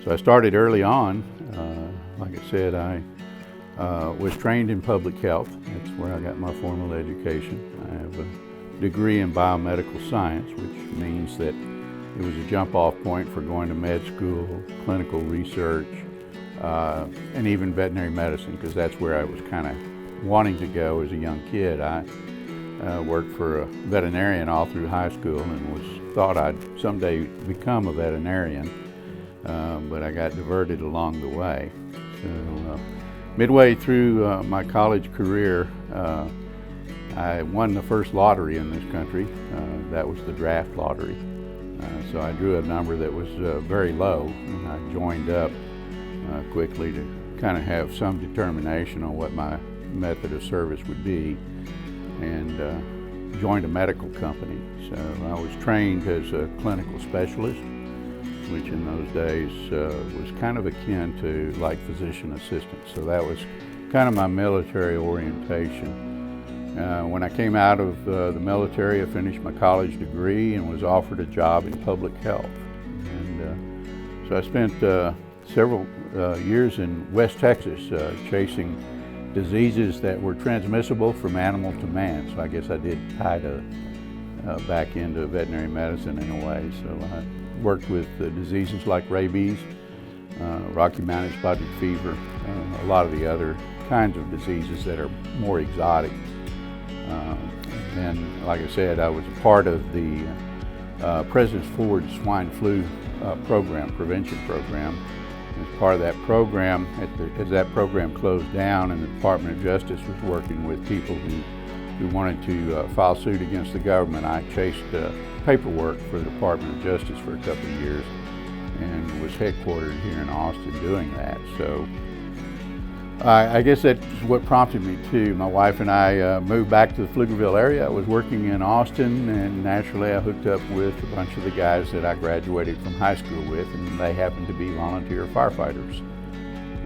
So I started early on. Like I said, I was trained in public health. That's where I got my formal education. I have a degree in biomedical science, which means that it was a jump-off point for going to med school, clinical research, and even veterinary medicine, because that's where I was kind of wanting to go as a young kid. I worked for a veterinarian all through high school and thought I'd someday become a veterinarian, but I got diverted along the way. So midway through my college career, I won the first lottery in this country. That was the draft lottery. So I drew a number that was very low, and I joined up quickly to kind of have some determination on what my method of service would be, and joined a medical company. So I was trained as a clinical specialist, which in those days was kind of akin to like physician assistant. So that was kind of my military orientation. When I came out of the military, I finished my college degree and was offered a job in public health. And so I spent several years in West Texas chasing diseases that were transmissible from animal to man. So I guess I did tie back into veterinary medicine in a way. So I worked with diseases like rabies, Rocky Mountain spotted fever, a lot of the other kinds of diseases that are more exotic. And like I said, I was a part of the President Ford's swine flu program, prevention program. As part of that program, as that program closed down and the Department of Justice was working with people who wanted to file suit against the government, I chased paperwork for the Department of Justice for a couple of years and was headquartered here in Austin doing that. So I guess that's what prompted me to. My wife and I moved back to the Pflugerville area. I was working in Austin, and naturally I hooked up with a bunch of the guys that I graduated from high school with, and they happened to be volunteer firefighters.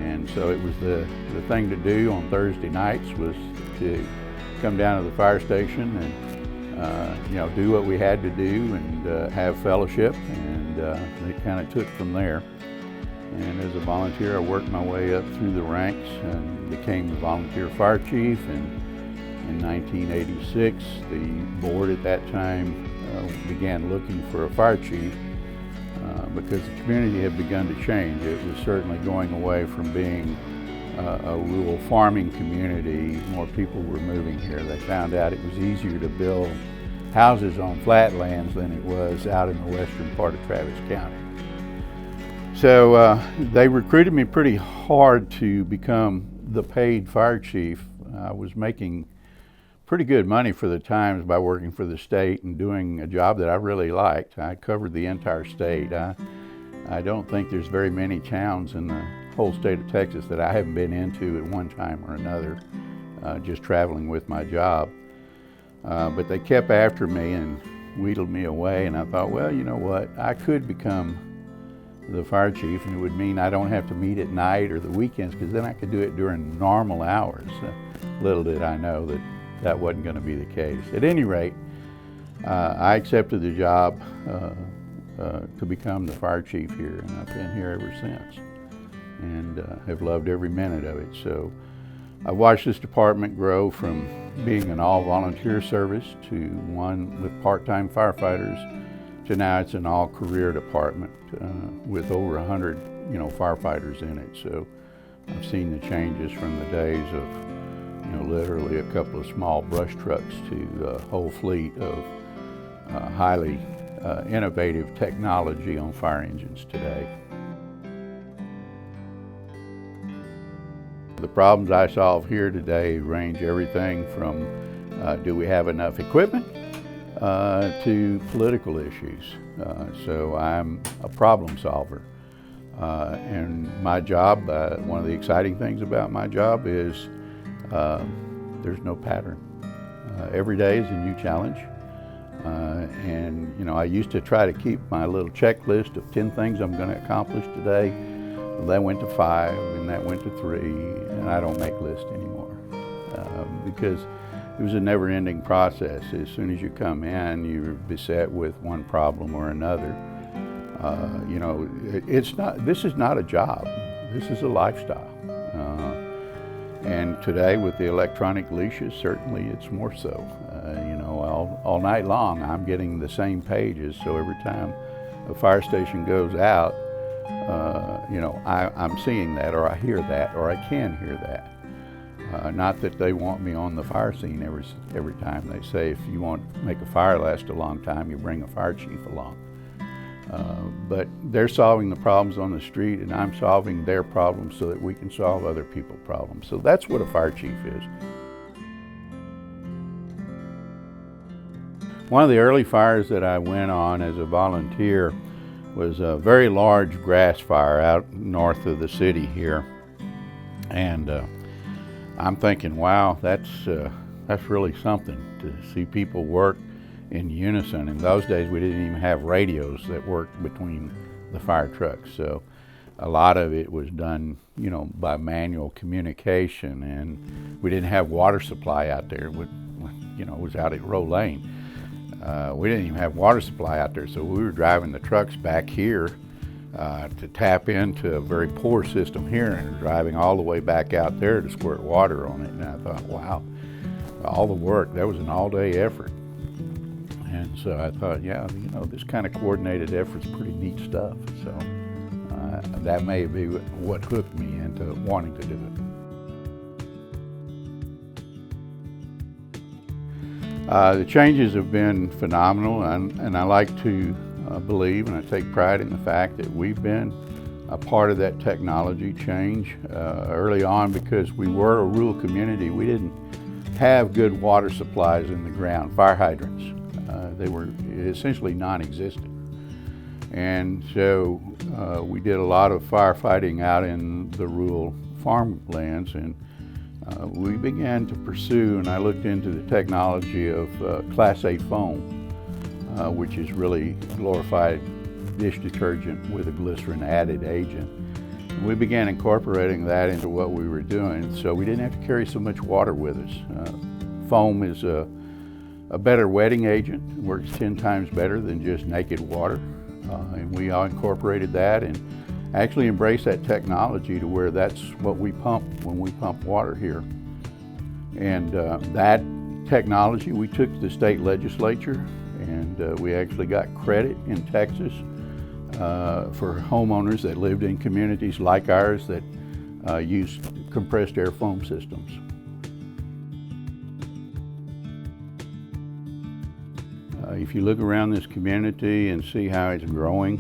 And so it was the thing to do on Thursday nights was to come down to the fire station and do what we had to do and have fellowship, and they kind of took from there. And as a volunteer, I worked my way up through the ranks and became the volunteer fire chief. And in 1986, the board at that time began looking for a fire chief because the community had begun to change. It was certainly going away from being a rural farming community. More people were moving here. They found out it was easier to build houses on flatlands than it was out in the western part of Travis County. So they recruited me pretty hard to become the paid fire chief. I was making pretty good money for the times by working for the state and doing a job that I really liked. I covered the entire state. I don't think there's very many towns in the whole state of Texas that I haven't been into at one time or another, just traveling with my job. But they kept after me and wheedled me away, and I thought, well, you know what, I could become the fire chief, and it would mean I don't have to meet at night or the weekends, because then I could do it during normal hours. Little did I know that that wasn't going to be the case. At any rate, I accepted the job to become the fire chief here, and I've been here ever since, and have loved every minute of it. So I've watched this department grow from being an all-volunteer service to one with part-time firefighters to now it's an all-career department with over 100, firefighters in it. So I've seen the changes from the days of, literally a couple of small brush trucks to a whole fleet of highly innovative technology on fire engines today. The problems I solve here today range everything from do we have enough equipment to political issues. So I'm a problem solver. And my job, one of the exciting things about my job is there's no pattern. Every day is a new challenge. And I used to try to keep my little checklist of 10 things I'm going to accomplish today. Well, that went to 5, and that went to 3, and I don't make lists anymore because it was a never-ending process. As soon as you come in, you're beset with one problem or another. You know, this is not a job. This is a lifestyle. And today with the electronic leashes, certainly it's more so. You know, all night long I'm getting the same pages, so every time a fire station goes out, you know, I'm seeing that, or I hear that, or I can hear that. Not that they want me on the fire scene every time. They say if you want to make a fire last a long time, you bring a fire chief along. But they're solving the problems on the street, and I'm solving their problems so that we can solve other people's problems. So that's what a fire chief is. One of the early fires that I went on as a volunteer was a very large grass fire out north of the city here. And I'm thinking, wow, that's really something to see people work in unison. In those days, we didn't even have radios that worked between the fire trucks. So a lot of it was done, you know, by manual communication, and we didn't have water supply out there. You know, it was out at Roe Lane. We didn't even have water supply out there, so we were driving the trucks back here to tap into a very poor system here, and driving all the way back out there to squirt water on it. And I thought, wow, all the work, that was an all-day effort. And so I thought, yeah, you know, this kind of coordinated effort's pretty neat stuff. So that may be what hooked me into wanting to do it. The changes have been phenomenal, and I like to believe, and I take pride in the fact that we've been a part of that technology change early on, because we were a rural community. We didn't have good water supplies in the ground, fire hydrants. They were essentially non-existent. And so we did a lot of firefighting out in the rural farmlands, and we began to pursue, and I looked into the technology of Class A foam, which is really glorified dish detergent with a glycerin added agent. And we began incorporating that into what we were doing, so we didn't have to carry so much water with us. Foam is a better wetting agent. It works 10 times better than just naked water. And we all incorporated that and actually embraced that technology to where that's what we pump when we pump water here. And that technology we took to the state legislature, and we actually got credit in Texas for homeowners that lived in communities like ours that used compressed air foam systems. If you look around this community and see how it's growing,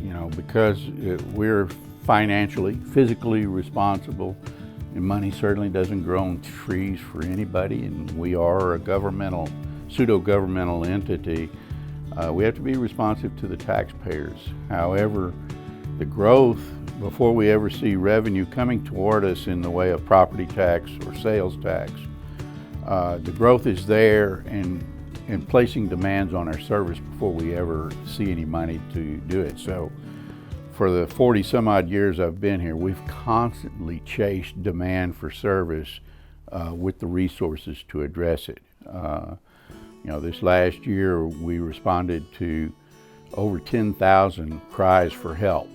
you know, because we're financially, physically responsible, and money certainly doesn't grow on trees for anybody, and we are a governmental, pseudo-governmental entity, we have to be responsive to the taxpayers. However, the growth, before we ever see revenue coming toward us in the way of property tax or sales tax, the growth is there and placing demands on our service before we ever see any money to do it. So for the 40 some odd years I've been here, we've constantly chased demand for service with the resources to address it. You know, this last year we responded to over 10,000 cries for help.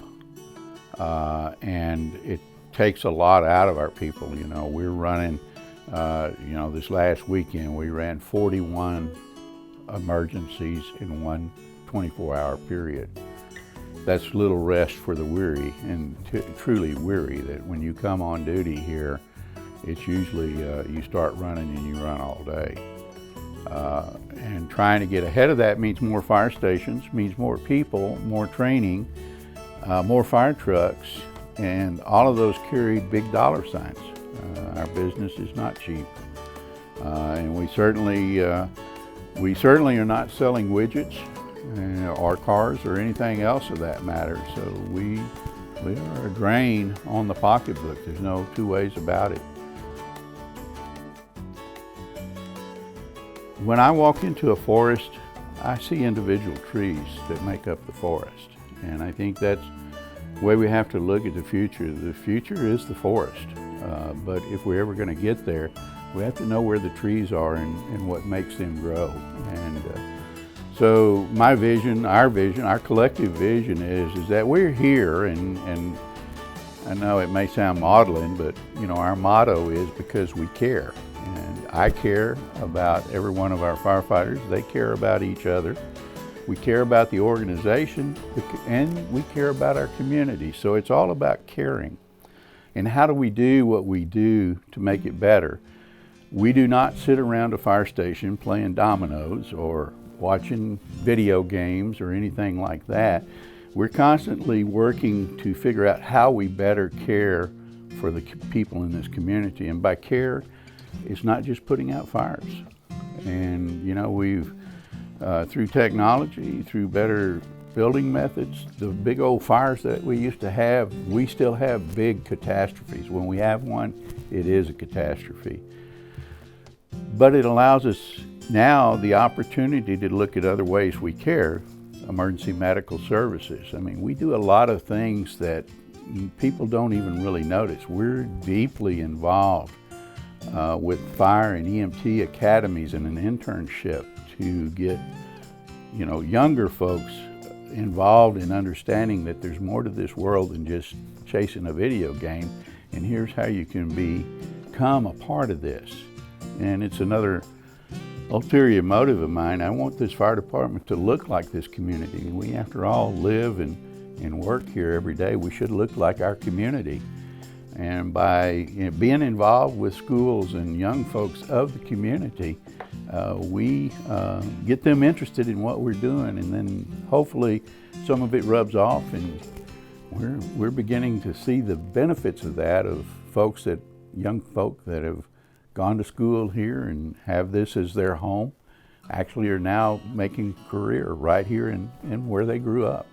And it takes a lot out of our people. You know, we're running, you know, this last weekend we ran 41 emergencies in one 24-hour period. That's little rest for the weary, and truly weary, that when you come on duty here, it's usually you start running and you run all day. And trying to get ahead of that means more fire stations, means more people, more training, more fire trucks, and all of those carry big dollar signs. Our business is not cheap, and we certainly are not selling widgets or cars or anything else of that matter. So we are a drain on the pocketbook. There's no two ways about it. When I walk into a forest, I see individual trees that make up the forest. And I think that's the way we have to look at the future. The future is the forest. But if we're ever going to get there, we have to know where the trees are and what makes them grow. And So my vision, our collective vision is that we're here, and I know it may sound maudlin, but you know, our motto is because we care. And I care about every one of our firefighters. They care about each other. We care about the organization, and we care about our community. So it's all about caring. And how do we do what we do to make it better? We do not sit around a fire station playing dominoes or watching video games or anything like that. We're constantly working to figure out how we better care for the people in this community. And by care, it's not just putting out fires. And you know, we've, through technology, through better building methods, the big old fires that we used to have, we still have big catastrophes. When we have one, it is a catastrophe. But it allows us now the opportunity to look at other ways we care. Emergency medical services. I mean, we do a lot of things that people don't even really notice. We're deeply involved with fire and EMT academies and an internship to get, you know, younger folks involved in understanding that there's more to this world than just chasing a video game, and here's how you can become a part of this. And it's another ulterior motive of mine. I want this fire department to look like this community. We, after all, live and work here every day. We should look like our community. And by being involved with schools and young folks of the community, we get them interested in what we're doing, and then hopefully some of it rubs off, and we're beginning to see the benefits of that, of young folk that have gone to school here and have this as their home, actually are now making a career right here in where they grew up.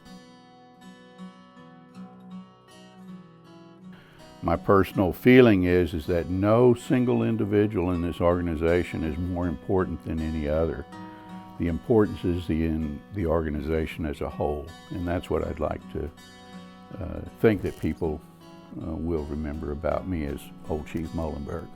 My personal feeling is that no single individual in this organization is more important than any other. The importance is in the organization as a whole, and that's what I'd like to think that people will remember about me as Old Chief Moellenberg.